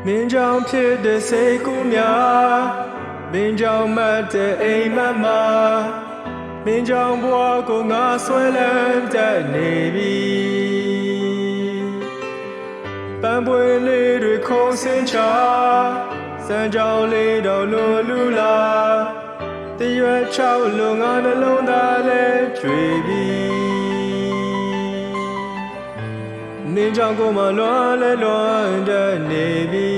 မင်းကြောင့်ဖြစ်တဲ့စိတ်ကူးများမင်းကြောင့်မှတ်တဲ့အိမ်မက်မှာမင်းကြောင့်ဘဝကိုငါဆွဲလန်းတတ်နေပြီပန်းပွင့်လေးတွေခုံစင်ချစံကြောင်လေးတော်လိုလူလာတရွယ်ချောက်လုံငါနှလုံးသားလည်းကြွေပြီနင်းကြောင့်ကိုမှလွန်လဲလွန်တတ်နေပြီ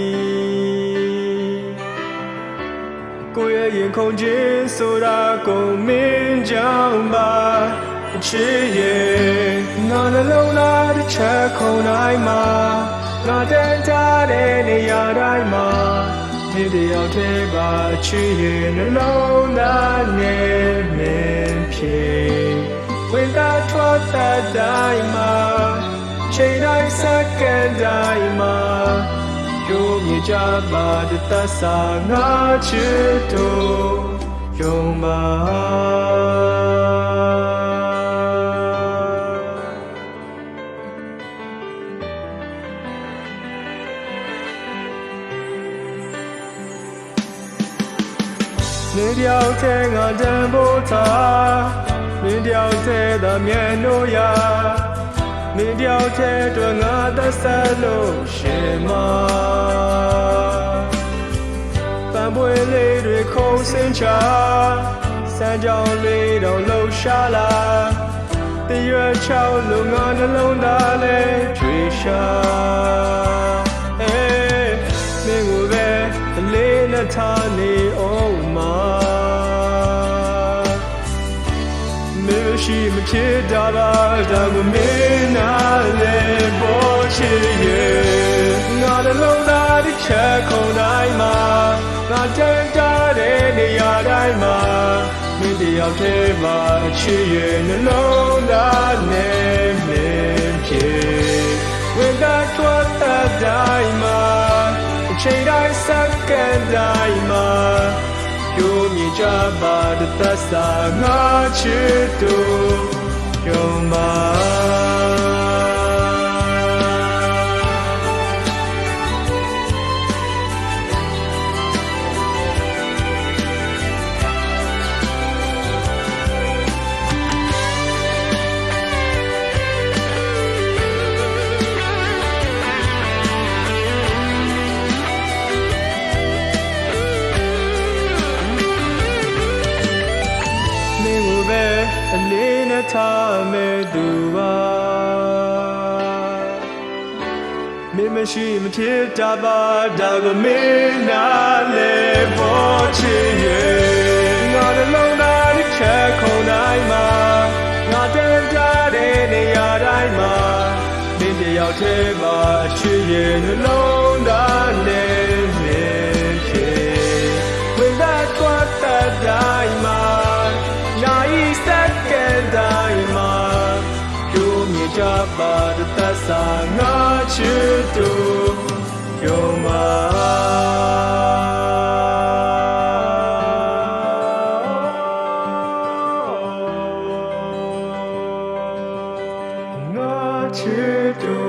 ကိုရဲ့ရင်ခုန်ခြင်းဆိုတာကိုမင်းကြောင့်ပါချစ်ရဲ့ငါနှလုံးသားတစ်ချက်ခုန်တိုင်းမှာငါတန်ထားတဲ့နေရာတိုင်းမှာဒီတယောက်တည်းပါချစ်ရဲ့နှလုံးသားနဲ့မင်းဖြစ်ဝင်တာထွက်တဲ့တိုင်းမှာချိန်တိုင်းစက္ကန့်တိုင်းမှာယုံမြင်ကြပါတဲ့သစ္စာငါချစ်တို့ယုံပါနေတယောက်တည်းငါတန်ဖို့ထားနေတယောက်တည်းသာမျက်နှာရမင်းတယောက်တည်းအတွက်ငါသက်ဆက်လို့ရှင်မပန်းပွင့်လေးတွေခုံစင်ချစံကြောင်လေးတော့လှူရှားလာတရွယ်ချောက်လို့ငါနှလုံးသားလေးကြွေရှာမင်းကိုပဲအလေးနဲ့ထားနေအောင်မှာရှိမဖြစ်တာပါဒါကိုမင်းနာလေပေါ်ချင်ရဲ့ငါနှလုံးသားတစ်ချက်ခုန်တိုင်းမှာငါတန်တားတဲ့နေရာတိုင်းမှာမင်းတယောက်တည်းပါချစ်ရဲ့နှလုံးသားနဲ့မင်းဖြစ်ဝင်တာထွက်တဲ့တိုင်းမှာအချိန်တိုင်းစက္ကန့်တိုင်းမှာယုံမြင်ကြပါတဲ့သစ္စာငါချစ်တို့ယုံပါအလေးနဲ့ထားမဲ့သူပါမင်းမရှိမဖြစ်တာပါဒါကိုမင်းနာလေပေါ်ချင်ရဲ့ငါနှလုံးသားတစ်ချက်ခုန်တိုင်းမှာငါတန်တားတဲ့နေရာတိုင်းမှာမင်းတယောက်တည်းပါအချစ်ရဲ့နှလုံးသားနဲ့မင်းဖြစ်ဝင်that what thatတိုင်းမှာနိုင်စက္ကန့်တိုင်းမှာယုံမြင်ကြပါတဲ့သစ္စာငါချစ်တို့ယုံပါငါချစ်တို့